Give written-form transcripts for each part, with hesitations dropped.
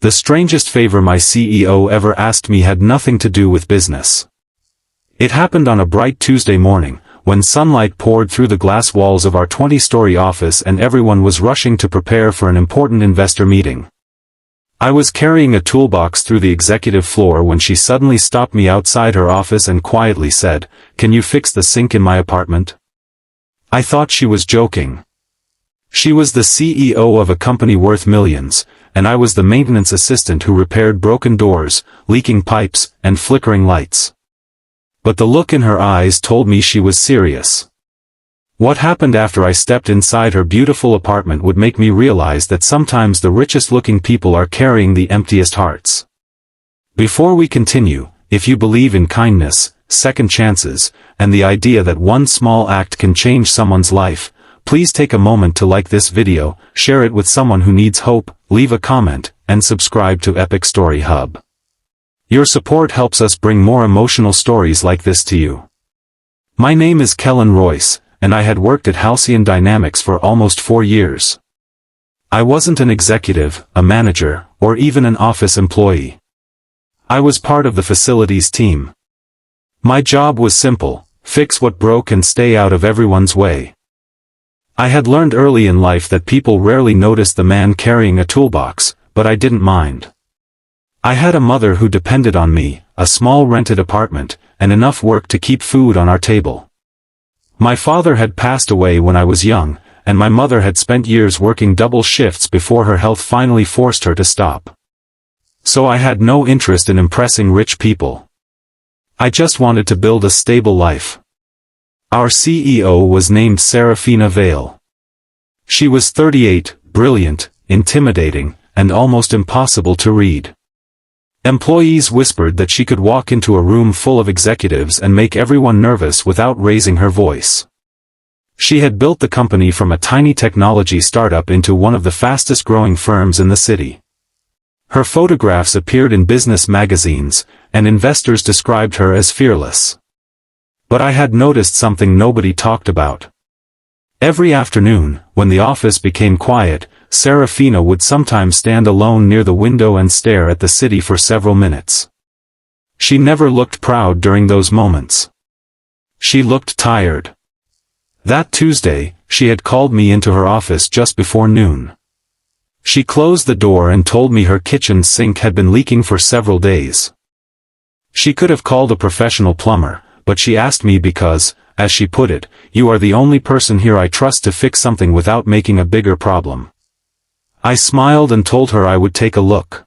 The strangest favor my CEO ever asked me had nothing to do with business. It happened on a bright Tuesday morning, when sunlight poured through the glass walls of our 20-story office and everyone was rushing to prepare for an important investor meeting. I was carrying a toolbox through the executive floor when she suddenly stopped me outside her office and quietly said, "Can you fix the sink in my apartment?" I thought she was joking. She was the CEO of a company worth millions, and I was the maintenance assistant who repaired broken doors, leaking pipes, and flickering lights. But the look in her eyes told me she was serious. What happened after I stepped inside her beautiful apartment would make me realize that sometimes the richest-looking people are carrying the emptiest hearts. Before we continue, if you believe in kindness, second chances, and the idea that one small act can change someone's life, please take a moment to like this video, share it with someone who needs hope, leave a comment, and subscribe to Epic Story Hub. Your support helps us bring more emotional stories like this to you. My name is Kellan Royce, and I had worked at Halcyon Dynamics for almost 4 years. I wasn't an executive, a manager, or even an office employee. I was part of the facilities team. My job was simple: fix what broke and stay out of everyone's way. I had learned early in life that people rarely noticed the man carrying a toolbox, but I didn't mind. I had a mother who depended on me, a small rented apartment, and enough work to keep food on our table. My father had passed away when I was young, and my mother had spent years working double shifts before her health finally forced her to stop. So I had no interest in impressing rich people. I just wanted to build a stable life. Our CEO was named Seraphina Vale. She was 38, brilliant, intimidating, and almost impossible to read. Employees whispered that she could walk into a room full of executives and make everyone nervous without raising her voice. She had built the company from a tiny technology startup into one of the fastest-growing firms in the city. Her photographs appeared in business magazines, and investors described her as fearless. But I had noticed something nobody talked about. Every afternoon, when the office became quiet, Seraphina would sometimes stand alone near the window and stare at the city for several minutes. She never looked proud during those moments. She looked tired. That Tuesday, she had called me into her office just before noon. She closed the door and told me her kitchen sink had been leaking for several days. She could have called a professional plumber, but she asked me because, as she put it, "You are the only person here I trust to fix something without making a bigger problem." I smiled and told her I would take a look.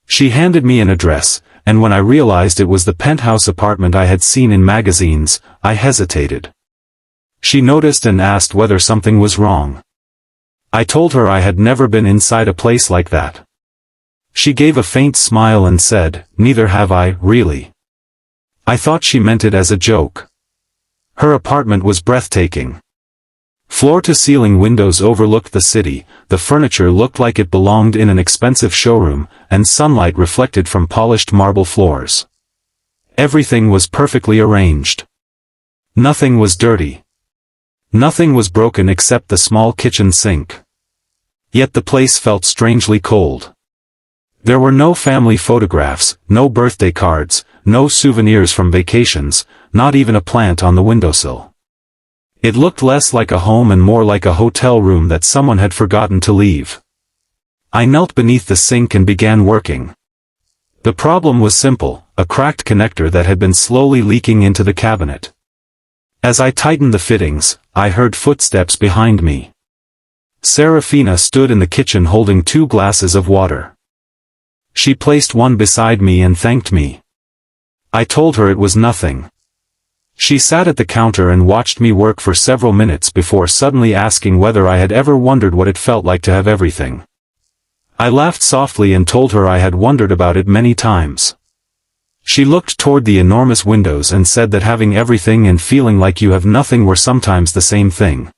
She handed me an address, and when I realized it was the penthouse apartment I had seen in magazines, I hesitated. She noticed and asked whether something was wrong. I told her I had never been inside a place like that. She gave a faint smile and said, "Neither have I, really." I thought she meant it as a joke. Her apartment was breathtaking. Floor-to-ceiling windows overlooked the city, the furniture looked like it belonged in an expensive showroom, and sunlight reflected from polished marble floors. Everything was perfectly arranged. Nothing was dirty. Nothing was broken except the small kitchen sink. Yet the place felt strangely cold. There were no family photographs, no birthday cards, no souvenirs from vacations, not even a plant on the windowsill. It looked less like a home and more like a hotel room that someone had forgotten to leave. I knelt beneath the sink and began working. The problem was simple: a cracked connector that had been slowly leaking into the cabinet. As I tightened the fittings, I heard footsteps behind me. Seraphina stood in the kitchen holding 2 glasses of water. She placed one beside me and thanked me. I told her it was nothing. She sat at the counter and watched me work for several minutes before suddenly asking whether I had ever wondered what it felt like to have everything. I laughed softly and told her I had wondered about it many times. She looked toward the enormous windows and said that having everything and feeling like you have nothing were sometimes the same thing.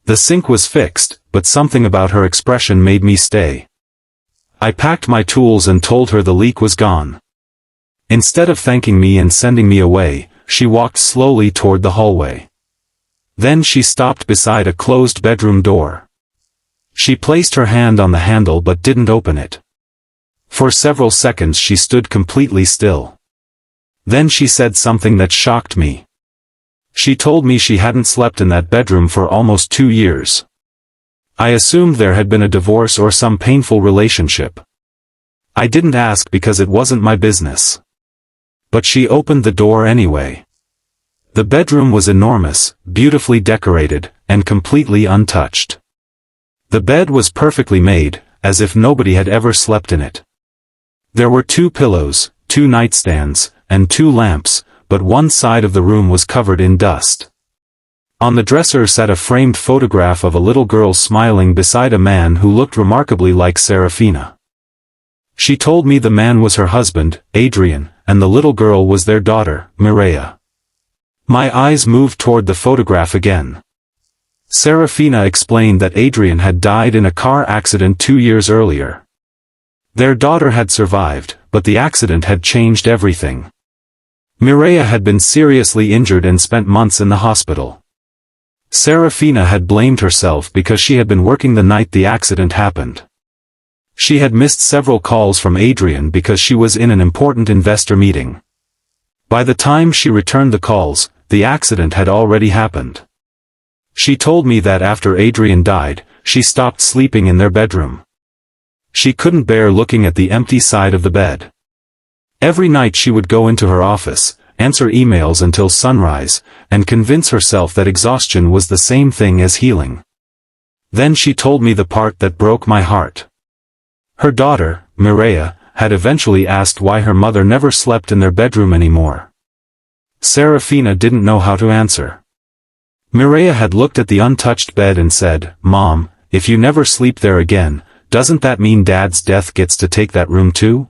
The sink was fixed, but something about her expression made me stay. I packed my tools and told her the leak was gone. Instead of thanking me and sending me away, she walked slowly toward the hallway. Then she stopped beside a closed bedroom door. She placed her hand on the handle but didn't open it. For several seconds she stood completely still. Then she said something that shocked me. She told me she hadn't slept in that bedroom for almost 2 years. I assumed there had been a divorce or some painful relationship. I didn't ask because it wasn't my business. But she opened the door anyway. The bedroom was enormous, beautifully decorated, and completely untouched. The bed was perfectly made, as if nobody had ever slept in it. There were 2 pillows, 2 nightstands, and 2 lamps, but one side of the room was covered in dust. On the dresser sat a framed photograph of a little girl smiling beside a man who looked remarkably like Seraphina. She told me the man was her husband, Adrian, and the little girl was their daughter, Mireia. My eyes moved toward the photograph again. Seraphina explained that Adrian had died in a car accident 2 years earlier. Their daughter had survived, but the accident had changed everything. Mireia had been seriously injured and spent months in the hospital. Seraphina had blamed herself because she had been working the night the accident happened. She had missed several calls from Adrian because she was in an important investor meeting. By the time she returned the calls, the accident had already happened. She told me that after Adrian died, she stopped sleeping in their bedroom. She couldn't bear looking at the empty side of the bed. Every night she would go into her office, answer emails until sunrise, and convince herself that exhaustion was the same thing as healing. Then she told me the part that broke my heart. Her daughter, Mireia, had eventually asked why her mother never slept in their bedroom anymore. Seraphina didn't know how to answer. Mireia had looked at the untouched bed and said, "Mom, if you never sleep there again, doesn't that mean Dad's death gets to take that room too?"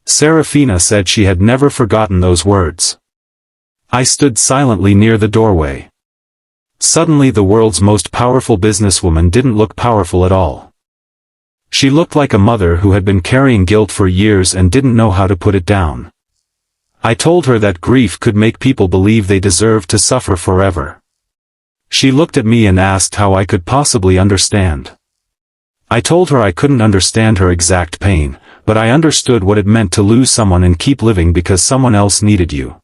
Seraphina said she had never forgotten those words. I stood silently near the doorway. Suddenly the world's most powerful businesswoman didn't look powerful at all. She looked like a mother who had been carrying guilt for years and didn't know how to put it down. I told her that grief could make people believe they deserved to suffer forever. She looked at me and asked how I could possibly understand. I told her I couldn't understand her exact pain, but I understood what it meant to lose someone and keep living because someone else needed you.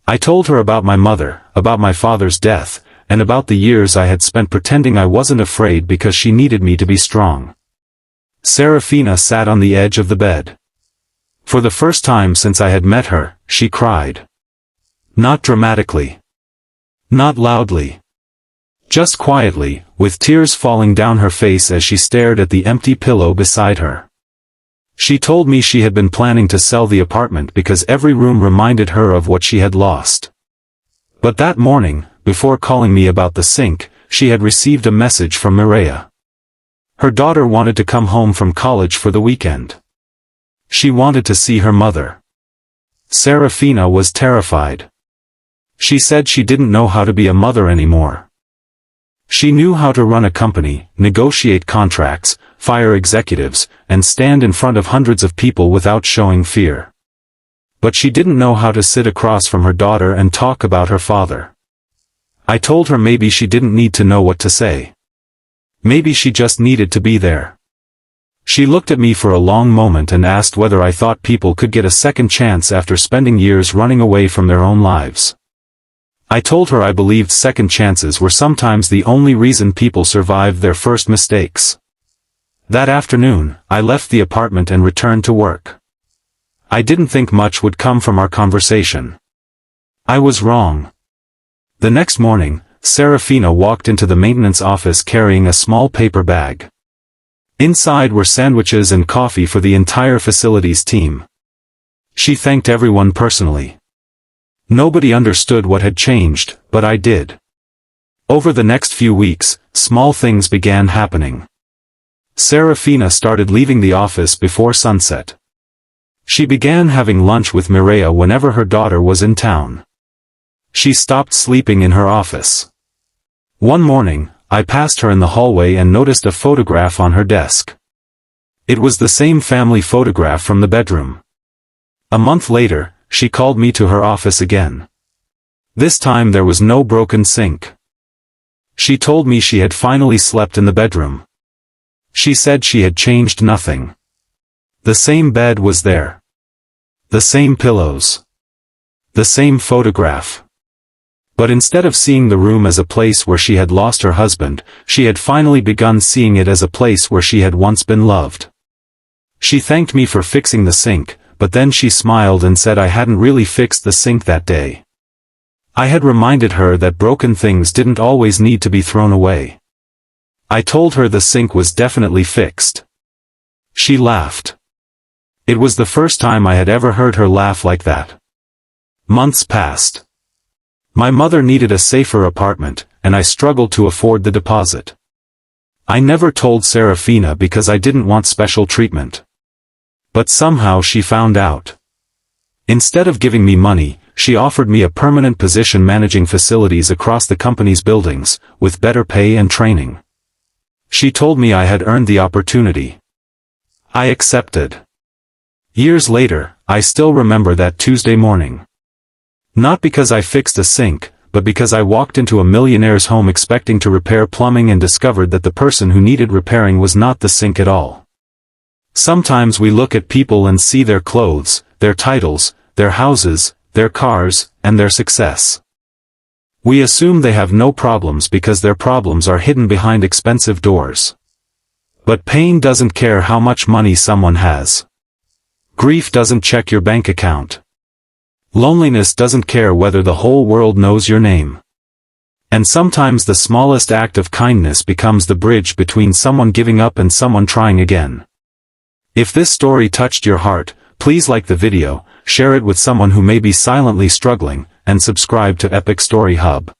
I told her about my mother, about my father's death, and about the years I had spent pretending I wasn't afraid because she needed me to be strong. Seraphina sat on the edge of the bed. For the first time since I had met her, she cried. Not dramatically. Not loudly. Just quietly, with tears falling down her face as she stared at the empty pillow beside her. She told me she had been planning to sell the apartment because every room reminded her of what she had lost. But that morning, before calling me about the sink, she had received a message from Mireia. Her daughter wanted to come home from college for the weekend. She wanted to see her mother. Seraphina was terrified. She said she didn't know how to be a mother anymore. She knew how to run a company, negotiate contracts, fire executives, and stand in front of hundreds of people without showing fear. But she didn't know how to sit across from her daughter and talk about her father. I told her maybe she didn't need to know what to say. Maybe she just needed to be there. She looked at me for a long moment and asked whether I thought people could get a second chance after spending years running away from their own lives. I told her I believed second chances were sometimes the only reason people survived their first mistakes. That afternoon, I left the apartment and returned to work. I didn't think much would come from our conversation. I was wrong. The next morning, Seraphina walked into the maintenance office carrying a small paper bag. Inside were sandwiches and coffee for the entire facilities team. She thanked everyone personally. Nobody understood what had changed, but I did. Over the next few weeks, small things began happening. Seraphina started leaving the office before sunset. She began having lunch with Mireia whenever her daughter was in town. She stopped sleeping in her office. One morning, I passed her in the hallway and noticed a photograph on her desk. It was the same family photograph from the bedroom. A month later, she called me to her office again. This time there was no broken sink. She told me she had finally slept in the bedroom. She said she had changed nothing. The same bed was there. The same pillows. The same photograph. But instead of seeing the room as a place where she had lost her husband, she had finally begun seeing it as a place where she had once been loved. She thanked me for fixing the sink, but then she smiled and said I hadn't really fixed the sink that day. I had reminded her that broken things didn't always need to be thrown away. I told her the sink was definitely fixed. She laughed. It was the first time I had ever heard her laugh like that. Months passed. My mother needed a safer apartment, and I struggled to afford the deposit. I never told Seraphina because I didn't want special treatment. But somehow she found out. Instead of giving me money, she offered me a permanent position managing facilities across the company's buildings, with better pay and training. She told me I had earned the opportunity. I accepted. Years later, I still remember that Tuesday morning. Not because I fixed a sink, but because I walked into a millionaire's home expecting to repair plumbing and discovered that the person who needed repairing was not the sink at all. Sometimes we look at people and see their clothes, their titles, their houses, their cars, and their success. We assume they have no problems because their problems are hidden behind expensive doors. But pain doesn't care how much money someone has. Grief doesn't check your bank account. Loneliness doesn't care whether the whole world knows your name. And sometimes the smallest act of kindness becomes the bridge between someone giving up and someone trying again. If this story touched your heart, please like the video, share it with someone who may be silently struggling, and subscribe to Epic Story Hub.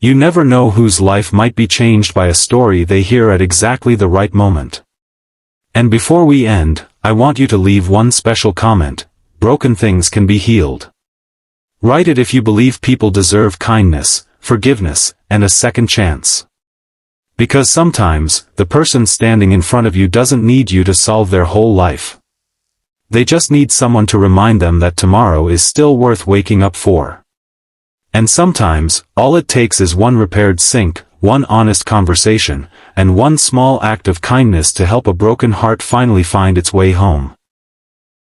You never know whose life might be changed by a story they hear at exactly the right moment. And before we end, I want you to leave one special comment: broken things can be healed. Write it if you believe people deserve kindness, forgiveness, and a second chance. Because sometimes, the person standing in front of you doesn't need you to solve their whole life. They just need someone to remind them that tomorrow is still worth waking up for. And sometimes, all it takes is one repaired sink, one honest conversation, and one small act of kindness to help a broken heart finally find its way home.